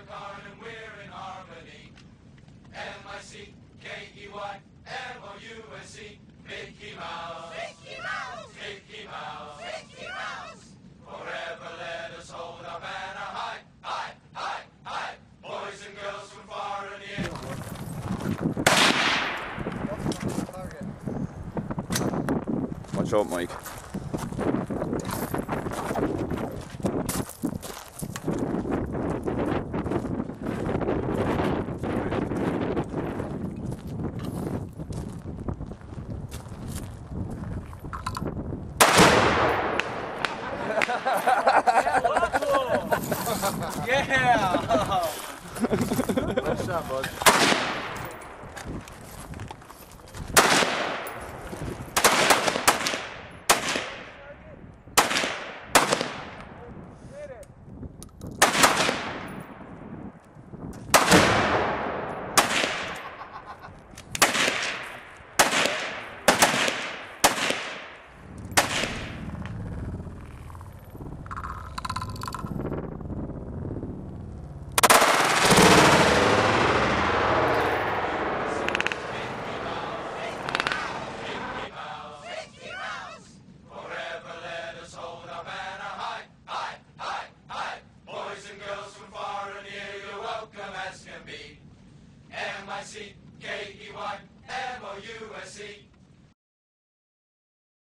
card and we're in harmony. M-I-C-K-E-Y-M-O-U-S-E. Mickey Mouse. Mickey Mouse. Mickey Mouse. Mickey Mouse. Forever let us hold our banner high, high, high, high. Boys and girls from far and near. Watch out, Mike. Yeah! Nice shot, bud.